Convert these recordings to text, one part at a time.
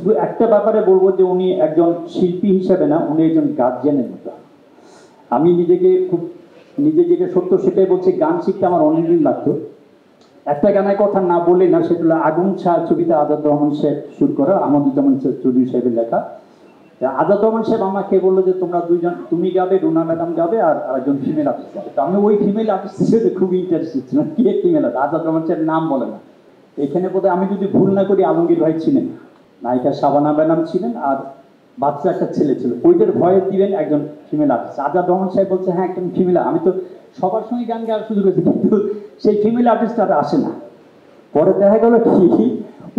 শুধু একটা ব্যাপারে বলবো যে উনি একজন শিল্পী হিসেবে না, উনি একজন গার্জিয়ানের মতো। আমি নিজে যেটা সত্য সেটাই বলছি, গান শিখতে আমার অনেকদিন লাগতো। একটা গানের কথা না বললেই না, সেটা হলো আগুন ছায়া ছবিতে আজাদ রহমান সাহেব সুর করা, আহমদুজ্জামান চৌধুরী সাহেবের লেখা। আজাদ রহমান সাহেব আমাকে বললো যে তোমরা দুইজন, তুমি গাবে, রুনা ম্যাডাম গাবে, আর একজন ফিমেল আর্টিস্ট গাবে। তো আমি ওই ফিমেল আর্টিস্টের সাথে খুব ইন্টারেস্টেড ছিলাম। কে ফিমেল আর্টিস্ট? আজাদ রহমান সাহেব নাম বলে না। এখানে বোধহয় আমি যদি ভুল না করি আলমগীর ভাই ছিলেন, নায়িকা শাবানা ম্যাডাম ছিলেন, আর বাচ্চা একটা ছেলে ছিল। ওইটার ভয়ে দিবেন একজন ফিমেল আর্টিস্ট। আজাদ রহমান সাহেব বলছে হ্যাঁ একজন ফিমেল। আমি তো সবার সঙ্গে গান গাওয়ার সুযোগ হয়েছে, কিন্তু সেই ফিমেল আর্টিস্ট আর আসে না। পরে দেখা গেল কি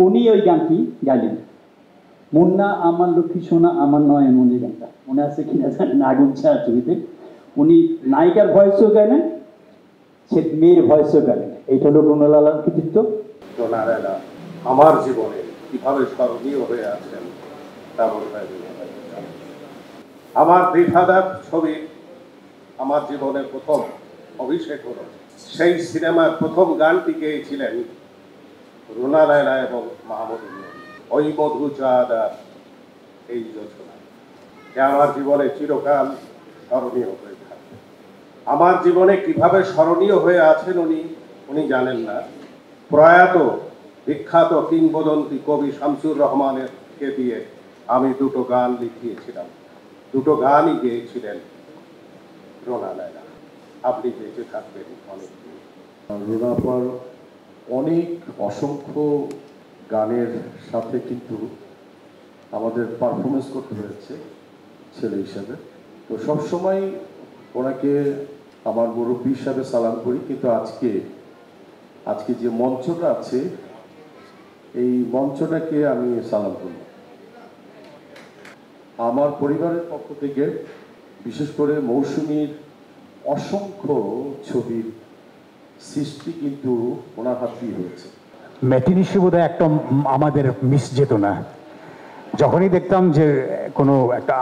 উনি ওই গানটি গাইলেন, মুন্না আমার লক্ষ্মী সোনা আমার নয় মন্দির, গানটা মনে আছে কিনা জানেন, আগুন ছায়া ছবিতে। উনি নায়িকার ভয়েসও গাইলেন, সে মেয়ের ভয়েসও গাইলেন। এইটা হলো রুনা লালার কৃতিত্ব। রুনা লালা আমার জীবনে কিভাবে স্মরণীয় হয়ে আছেন তা বলতে, আমার বিধাতার ছবি আমার জীবনের প্রথম অভিষেক হলো। সেই সিনেমার প্রথম গানটি গেয়েছিলেন রুনা লায়লা এবং মাহমুদুল নবী। ওই মধু চাঁদ আর এই যোজনা, যা আমার জীবনে চিরকাল স্মরণীয় হয়ে থাকবে। আমার জীবনে কিভাবে স্মরণীয় হয়ে আছেন উনি জানেন না। প্রয়াত বিখ্যাত কিংবদন্তি কবি শামসুর রহমানকে দিয়ে আমি দুটো গান লিখিয়েছিলাম, দুটো গানই গেয়েছিলেন রুনা লায়লা। আপনি বেঁচে থাকবেন অনেক দিন। রুনা আপার অনেক অসংখ্য গানের সাথে কিন্তু আমাদের পারফরমেন্স করতে হয়েছে ছেলে হিসাবে। তো সবসময় ওনাকে আমার মুরব্বী হিসাবে সালাম করি, কিন্তু আজকে যে মঞ্চটা আছে এই মঞ্চটাকে আমি সালাম করি। আমার পরিবারের পক্ষ থেকে বিশেষ করে মৌসুমীর অসংখ্য ছবির সৃষ্টি কিন্তু ওনার হাত দিয়ে হয়েছে। ম্যাটিনিশি বোধহয় একটা আমাদের মিস যেত না। যখনই দেখতাম যে কোনো একটা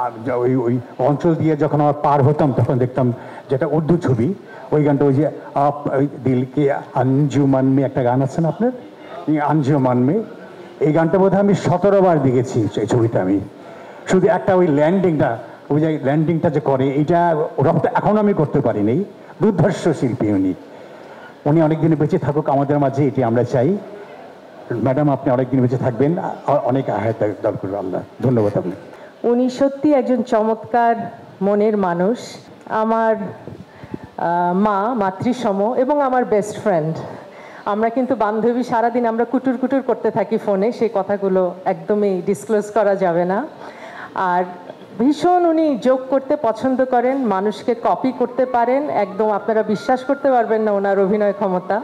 ওই অঞ্চল দিয়ে যখন আমার পার হতাম, তখন দেখতাম যেটা উর্দু ছবি, ওই গানটা ওই যে আপ দিলকে আঞ্জুমান মে, একটা গান আছে না আপনার, আঞ্জুমান মে, এই গানটা বোধহয় আমি 17 বার দেখেছি এই ছবিটা। আমি শুধু একটা ওই ল্যান্ডিংটা, ওই যে ল্যান্ডিংটা যে করে, এইটা রক্ত এখন আমি করতে পারিনি। দুর্ধর্ষ শিল্পী উনি অনেকদিন বেঁচে থাকুক আমাদের মাঝে, এটি আমরা চাই। ম্যাডাম আপনি অনেকদিন বেঁচে থাকবেন, অনেক আহাত দল করবে আল্লাহ। ধন্যবাদ আপনি। উনি সত্যি একজন চমৎকার মনের মানুষ, আমার মা, মাতৃসম এবং আমার বেস্ট ফ্রেন্ড। আমরা কিন্তু বান্ধবী, সারাদিন আমরা কুটুর কুটুর করতে থাকি ফোনে, সেই কথাগুলো একদমই ডিসক্লোজ করা যাবে না। আর ভীষণ উনি যোগ করতে পছন্দ করেন, মানুষকে কপি করতে পারেন, একদম আপনারা বিশ্বাস করতে পারবেন না ওনার অভিনয় ক্ষমতা।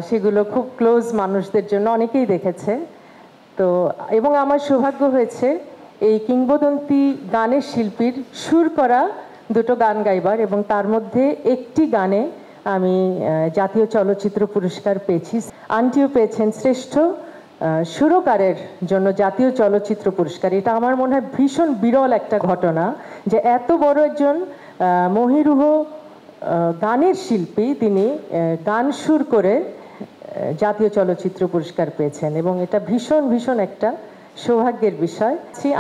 সেগুলো খুব ক্লোজ মানুষদের জন্য অনেকেই দেখেছে। তো এবং আমার সৌভাগ্য হয়েছে এই কিংবদন্তি গানের শিল্পীর সুর করা দুটো গান গাইবার, এবং তার মধ্যে একটি গানে আমি জাতীয় চলচ্চিত্র পুরস্কার পেয়েছি। আন্টিও পেয়েছেন শ্রেষ্ঠ সুরকারের জন্য জাতীয় চলচ্চিত্র পুরস্কার। এটা আমার মনে হয় ভীষণ বিরল একটা ঘটনা, যে এত বড় একজন মহিরুহ গানের শিল্পী তিনি গান সুর করে জাতীয় চলচ্চিত্র পুরস্কার পেয়েছেন, এবং এটা ভীষণ ভীষণ একটা সৌভাগ্যের বিষয়।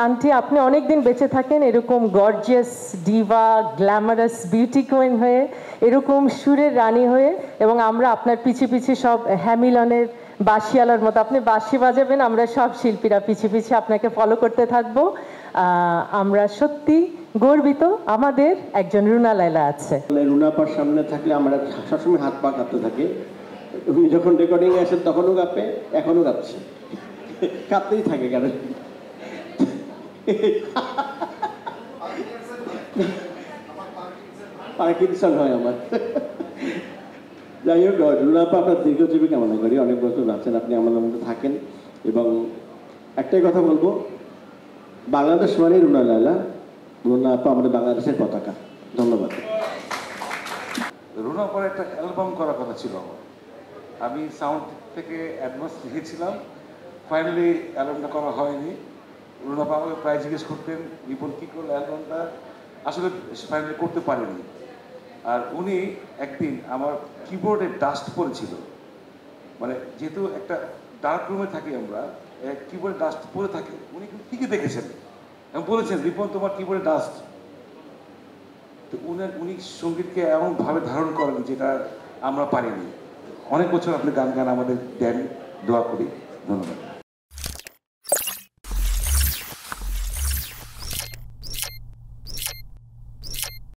আন্টি আপনি অনেক দিন বেঁচে থাকেন এরকম gorgeous Diva, glamorous beauty queen হয়ে, এরকম সুরের রানী হয়ে, এবং আমরা আপনার পিছে পিছে সব হ্যামিলনের বাঁশিওয়ালার মতো আপনি বাঁশি বাজাবেন, আমরা সব শিল্পীরা পিছে পিছে আপনাকে ফলো করতে থাকবো। আমরা সত্যি গর্বিত আমাদের একজন রুনা লায়লা আছে। রুনা আপার সামনে থাকলে আমরা সবসময় হাত পা কাঁপতে থাকে। উনি যখন রেকর্ডিংয়ে আসেন তখনও কাঁপে, এখনও কাঁপছে, কাঁপতেই থাকে কেন। পার্কিনসন হয় আমার। যাই হোক, রুনা আপা আপনার দীর্ঘজীবী কামনা করি, অনেক বছর আছেন আপনি আমাদের মধ্যে থাকেন। এবং একটাই কথা বলবো, বাংলাদেশ মানে রুনা লায়লা, রুনা আপা আমাদের বাংলাদেশের পতাকা। ধন্যবাদ। রুনা আপার একটা অ্যালবাম করার কথা ছিল আমার, আমি সাউন্ড থেকে অ্যাডভান্স লিখেছিলাম, ফাইনালি অ্যালবামটা করা হয়নি। রুনা আপা আমাকে প্রায় জিজ্ঞেস করতেন রিপন কী করলো অ্যালবামটা, আসলে ফাইনালি করতে পারিনি। আর উনি একদিন আমার কিবোর্ডে ডাস্ট পড়েছিল, মানে যেহেতু একটা ডার্ক রুমে থাকি আমরা, কিবোর্ডে ডাস্ট পড়ে থাকে, উনি কিন্তু ঠিকই দেখেছেন এবং বলেছেন রিপন তোমার কিবোর্ডে ডাস্ট। তো উনি সঙ্গীতকে এমনভাবে ধারণ করেন যেটা আমরা পারিনি। অনেক বছর আপনি গান আমাদের দেন, দোয়া করি। ধন্যবাদ।